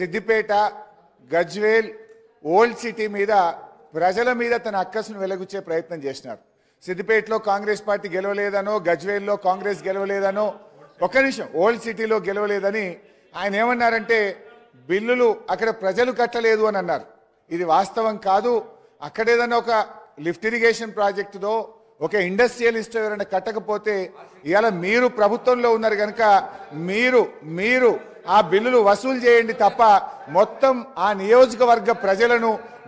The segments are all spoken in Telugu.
సిద్దిపేట గజ్వేల్ ఓల్డ్ సిటీ మీద ప్రజల మీద తన అక్కసును వెలగుచ్చే ప్రయత్నం చేస్తున్నారు. సిద్దిపేటలో కాంగ్రెస్ పార్టీ గెలవలేదనో, గజ్వేల్లో కాంగ్రెస్ గెలవలేదనో, ఒక్క నిమిషం, ఓల్డ్ సిటీలో గెలవలేదని ఆయన ఏమన్నారంటే బిల్లులు అక్కడ ప్రజలు కట్టలేదు అని అన్నారు. ఇది వాస్తవం కాదు. అక్కడేదన్నా ఒక లిఫ్ట్ ఇరిగేషన్ ప్రాజెక్టుదో ఒక ఇండస్ట్రియలిస్ట్ ఎవరైనా కట్టకపోతే ఇవాళ మీరు ప్రభుత్వంలో ఉన్నారు కనుక మీరు ఆ బిల్లులు వసూలు చేయండి తప్ప మొత్తం ఆ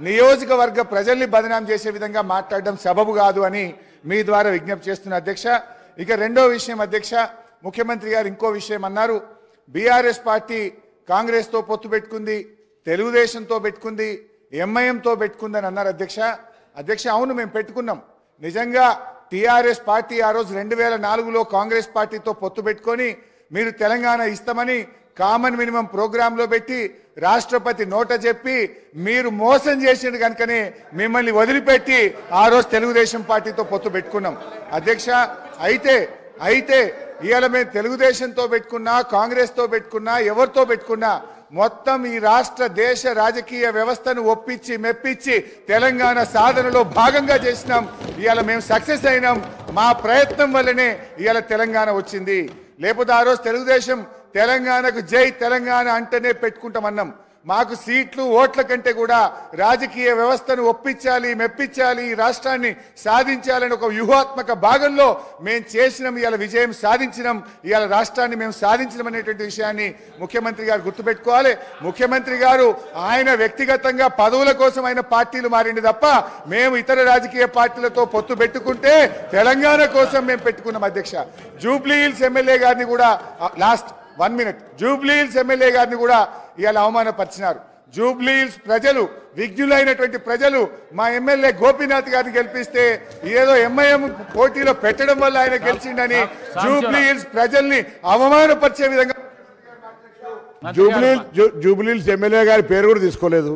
నియోజకవర్గ ప్రజల్ని బదనాం చేసే విధంగా మాట్లాడడం సబబు కాదు అని మీ ద్వారా విజ్ఞప్తి చేస్తున్న అధ్యక్ష. ఇక రెండో విషయం అధ్యక్ష, ముఖ్యమంత్రి గారు ఇంకో విషయం అన్నారు. బీఆర్ఎస్ పార్టీ కాంగ్రెస్తో పొత్తు పెట్టుకుంది, తెలుగుదేశంతో పెట్టుకుంది, ఎంఐఎంతో పెట్టుకుందని అన్నారు అధ్యక్ష. అవును, మేము పెట్టుకున్నాం. నిజంగా టీఆర్ఎస్ పార్టీ ఆ రోజు 2004లో కాంగ్రెస్ పార్టీతో పొత్తు పెట్టుకొని మీరు తెలంగాణ ఇస్తామని కామన్ మినిమం ప్రోగ్రాంలో పెట్టి రాష్ట్రపతి నోట చెప్పి మీరు మోసం చేసిండు కనుకనే మిమ్మల్ని వదిలిపెట్టి ఆ రోజు తెలుగుదేశం పార్టీతో పొత్తు పెట్టుకున్నాం అధ్యక్ష. అయితే ఇవాళ మేము తెలుగుదేశంతో పెట్టుకున్నా, కాంగ్రెస్తో పెట్టుకున్నా, ఎవరితో పెట్టుకున్నా మొత్తం ఈ రాష్ట్ర దేశ రాజకీయ వ్యవస్థను ఒప్పించి మెప్పించి తెలంగాణ సాధనలో భాగంగా చేసినాం. ఇవాళ మేము సక్సెస్ అయినాం. మా ప్రయత్నం వల్లనే ఇవాళ తెలంగాణ వచ్చింది. లేకపోతే ఆ రోజు తెలుగుదేశం తెలంగాణకు జై తెలంగాణ అంటేనే పెట్టుకుంటామన్నాం. మాకు సీట్లు ఓట్ల కంటే కూడా రాజకీయ వ్యవస్థను ఒప్పించాలి, మెప్పించాలి, ఈ రాష్ట్రాన్ని సాధించాలని ఒక వ్యూహాత్మక భాగంలో మేము చేసినాం. ఇవాళ విజయం సాధించినాం. ఇవాళ రాష్ట్రాన్ని మేము సాధించడం అనేటువంటి విషయాన్ని ముఖ్యమంత్రి గారు గుర్తుపెట్టుకోవాలి. ముఖ్యమంత్రి గారు ఆయన వ్యక్తిగతంగా పదవుల కోసం ఆయన పార్టీలు మారింది తప్ప మేము ఇతర రాజకీయ పార్టీలతో పొత్తు పెట్టుకుంటే తెలంగాణ కోసం మేము పెట్టుకున్నాం అధ్యక్ష. జూబ్లీ హిల్స్ ఎమ్మెల్యే గారిని కూడా జూబ్లీ హిల్స్ ఎమ్మెల్యే గారిని కూడా ఇవాళ అవమానపరిచినారు. జూబ్లీ హిల్స్ ప్రజలు, విజ్ఞులైనటువంటి ప్రజలు మా ఎమ్మెల్యే గోపీనాథ్ గారిని గెలిపిస్తే ఏదో ఎంఐఎం పోటీలో పెట్టడం వల్ల ఆయన గెలిచిండని జూబ్లీ హిల్స్ ప్రజల్ని అవమానపరిచే విధంగా జూబ్లీ హిల్స్ ఎమ్మెల్యే గారి పేరు కూడా తీసుకోలేదు.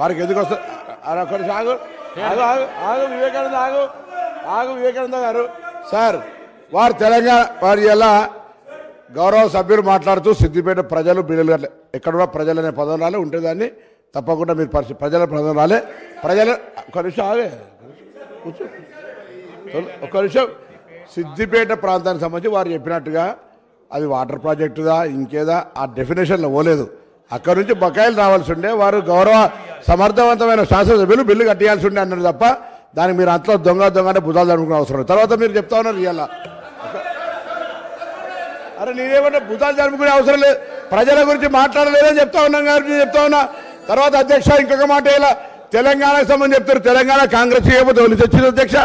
వారికి ఎందుకు వస్తారు? వివేకానంద గారు సార్, వారు తెలంగాణ వారి ఎలా గౌరవ సభ్యులు మాట్లాడుతూ సిద్దిపేట ప్రజలు బిల్లులు ఎక్కడ కూడా ప్రజలు అనే పదం రాలే ఉంటే దాన్ని తప్పకుండా మీరు ప్రజల పదం రాలే. ప్రజలు ఒక నిమిషం సిద్దిపేట ప్రాంతానికి సంబంధించి వారు చెప్పినట్టుగా అది వాటర్ ప్రాజెక్టుదా ఇంకేదా ఆ డెఫినేషన్లో పోలేదు. అక్కడ నుంచి బకాయిలు రావాల్సి ఉండే వారు గౌరవ సమర్థవంతమైన శాసనసభ్యులు బిల్లు కట్టేయాల్సి ఉండే అన్నారు తప్ప దానికి మీరు అంతలో దొంగ అంటే భుజాలు జరుపుకునే అవసరం. తర్వాత మీరు చెప్తా ఉన్నారు ఇవాళ అరే నేనేమన్నా భూతాలు జరుపుకునే అవసరం లేదు, ప్రజల గురించి మాట్లాడలేదని చెప్తా ఉన్నాం కాబట్టి చెప్తా ఉన్నా. తర్వాత అధ్యక్ష ఇంకొక మాట, ఇలా తెలంగాణకు సంబంధించి చెప్తారు తెలంగాణ కాంగ్రెస్ చేయకపోతే వాళ్ళు తెచ్చింది అధ్యక్ష.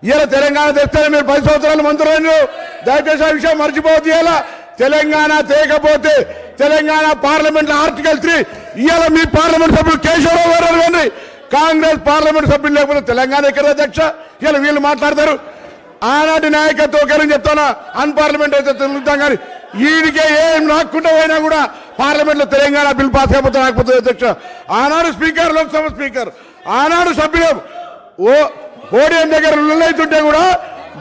ఇలా తెలంగాణ తెస్తేనే మీరు 10 సంవత్సరాలు మంత్రులు. దయచేసి ఆ విషయం మర్చిపోవద్దు. ఇలా తెలంగాణ తేకపోతే తెలంగాణ పార్లమెంట్ ఆర్టికల్ 3 ఇవాళ మీ పార్లమెంట్ సభ్యులు కేశవరావు గారు కానీ కాంగ్రెస్ పార్లమెంట్ సభ్యులు లేకపోతే తెలంగాణ ఎక్కడ అధ్యక్ష? ఇలా వీళ్ళు మాట్లాడతారు. ఆనాటి నాయకత్వం ఒకరని చెప్తానా, అన్పార్లమెంట్ అయితే తెలుగుతాం కానీ వీడికే ఏం రాకుండా పోయినా కూడా పార్లమెంట్ లో తెలంగాణ బిల్ పాస్ కాకపోతే రాకపోతే అధ్యక్ష. ఆనాడు స్పీకర్, లోక్సభ స్పీకర్, ఆనాడు సభ్యులు పోడియం దగ్గర లొల్లైతుంటే కూడా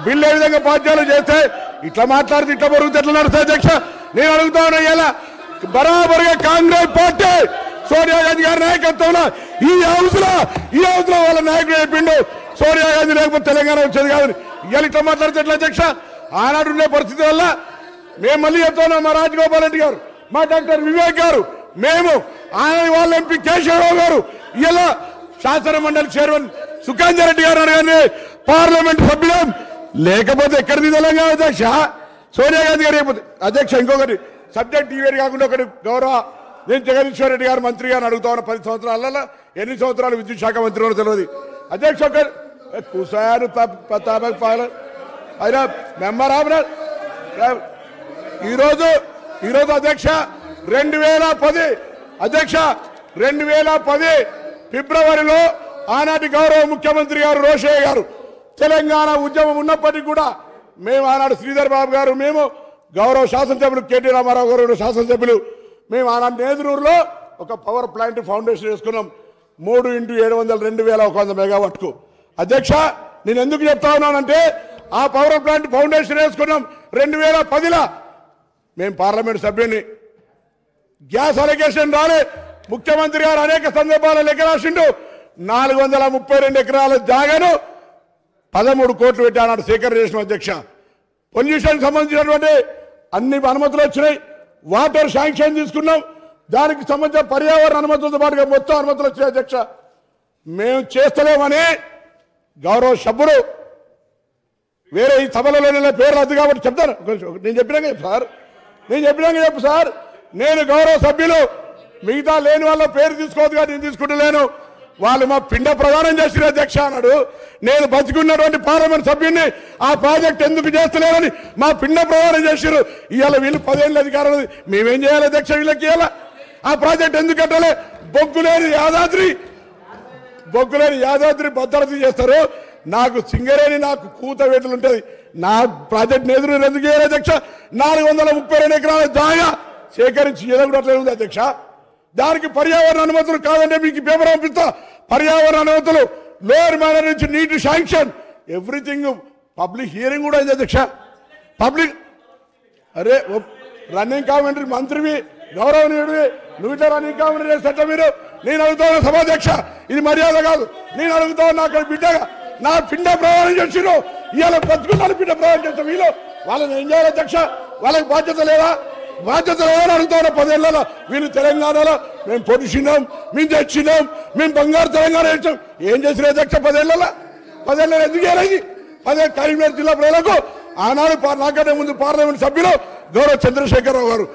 బిల్లు ఏ విధంగా బాధ్యాలు చేస్తే ఇట్లా మాట్లాడితే ఇట్లా బరుగుతే ఎట్లా నడుస్తాయి అధ్యక్ష? నేను అడుగుతా ఉన్నా, ఇలా బరాబరుగా కాంగ్రెస్ పార్టీ సోనియా గాంధీ గారి నాయకత్వంలో ఈ హౌస్ లో వాళ్ళ నాయకుడు చెప్పిండు సోనియా గాంధీ లేకపోతే తెలంగాణ వచ్చేది కాదని. ఇవాళ ఇట్లా మాట్లాడితే ఎట్లా అధ్యక్ష? ఆనాడు ఉండే పరిస్థితి వల్ల మేము మళ్ళీ చెప్తున్నాం, మా రాజగోపాల్ రెడ్డి గారు, మా డాక్టర్ వివేక్ గారు, మేము ఆయన వాళ్ళ ఎంపీ కేశవరావు గారు, ఇలా శాసన మండలి చైర్మన్ సుఖాంజరెడ్డి గారు అనగానే పార్లమెంట్ సభ్యులం లేకపోతే ఎక్కడిది తెలంగాణ అధ్యక్ష? సోనియా గాంధీ గారు అయిపోతుంది అధ్యక్ష. ఇంకొకటి సబ్జెక్ట్ ఈవేరు కాకుండా ఒకటి గౌరవ నేను జగదీశ్వర్ రెడ్డి గారు మంత్రి గారిని అడుగుతా ఉన్నా, 10 సంవత్సరాలలో ఎన్ని సంవత్సరాలు విద్యుత్ శాఖ మంత్రి అని తెలియదు అధ్యక్ష. ఒకరు కుసారు అయినా మెంబర్ ఆఫ్ ఈరోజు అధ్యక్ష 2010 అధ్యక్ష 2010 ఫిబ్రవరిలో ఆనాటి గౌరవ ముఖ్యమంత్రి గారు రోషయ్య గారు తెలంగాణ ఉద్యమం ఉన్నప్పటికీ కూడా మేము ఆనాడు శ్రీధర్ బాబు గారు, మేము గౌరవ శాసనసభ్యులు కేటీ రామారావు గారు శాసనసభ్యులు, మేము ఆనాడు నేదురూరులో ఒక పవర్ ప్లాంట్ ఫౌండేషన్ వేసుకున్నాం 3x700 2100 మెగావాట్కు అధ్యక్ష. నేను ఎందుకు చెప్తా ఉన్నానంటే ఆ పవర్ ప్లాంట్ ఫౌండేషన్ వేసుకున్నాం 2010లో. మేము పార్లమెంట్ సభ్యుని గ్యాస్ అలిగేషన్ రాలే, ముఖ్యమంత్రి గారు అనేక సందర్భాల్లో లెక్క రాసిండు 432 ఎకరాల జాగాను 13 కోట్లు పెట్టాడు సేకరణ చేసిన అధ్యక్ష. పొల్యూషన్ సంబంధించినటువంటి అన్ని అనుమతులు వచ్చినాయి. వాటర్ శాంక్షన్ తీసుకున్నాం. దానికి సంబంధించిన పర్యావరణ అనుమతులతో పాటుగా మొత్తం అనుమతులు వచ్చినాయి అధ్యక్ష. మేము చేస్తలేమని గౌరవ సభ్యుడు వేరే ఈ సభలలో పేర్లు వద్దు కాబట్టి చెప్తాను. నేను చెప్పినాక చెప్పు సార్, చెప్పు సార్. నేను గౌరవ సభ్యులు మిగతా లేని వాళ్ళ పేరు తీసుకోవద్దు కానీ నేను తీసుకుంటలేను. వాళ్ళు మా పిండ ప్రదానం చేసిన అధ్యక్ష అన్నాడు. నేను బతికున్నటువంటి పార్లమెంట్ సభ్యుడిని ఆ ప్రాజెక్ట్ ఎందుకు చేస్తలేరని మా పిండ ప్రదానం చేశారు. ఇవాళ వీళ్ళు 10 ఏళ్ళ అధికారం, మేమేం చేయాలి అధ్యక్ష? వీళ్ళకి ఇవాళ ఆ ప్రాజెక్ట్ ఎందుకు కట్టాలి? బొగ్గులేని యాదాద్రి భద్రత చేస్తారు. నాకు సింగరేణి నాకు కూత వేటలు ఉంటుంది. నా ప్రాజెక్ట్ ఎదురు ఎందుకు చేయాలి అధ్యక్ష? 432 ఎకరాల జాగా సేకరించి ఎదగట్లేదు ఉంది అధ్యక్ష. దానికి పర్యావరణ అనుమతులు కాదంటే మీకు పేపర్ పంపిస్తా. పర్యావరణ అనుమతులు, లోయర్ మైనర్ నుంచి నీటి శాంక్షన్, ఎవ్రీథింగ్. పబ్లిక్ హియరింగ్ కూడా అయింది అధ్యక్ష. పబ్లిక్ అరే రన్నింగ్ కామెంటరీ మంత్రివి, గౌరవనీయుడివి, నువ్వు ఇట్లా రన్నింగ్ కామెంటరీ చేస్తే మీరు? నేను అడుగుతాను సభాధ్యక్ష, ఇది మర్యాద కాదు. నేను అడుగుతాను, నాకు బిడ్డగా నా పిండ ప్రయాణం చేసిరు. ఇవాళ బతుకున్నాను పిండ ప్రయాణం చేస్తాం. వీళ్ళు వాళ్ళని ఏం చేయాలి అధ్యక్ష? వాళ్ళకి బాధ్యత లేదా? అడుగుతాను. 10 ఏళ్ళలో వీళ్ళు తెలంగాణలో మేము పొడిచినాం, మేము తెచ్చినాం, మేము బంగారు తెలంగాణ ఇచ్చాం. ఏం చేసిన అధ్యక్ష 10 ఏళ్ళలో ఎందుకు చేయలేదు? అదే కరీంనగర్ జిల్లా ప్రజలకు ఆనాడు నాకంటే ముందు పార్లమెంట్ సభ్యులు గౌరవ చంద్రశేఖరరావు గారు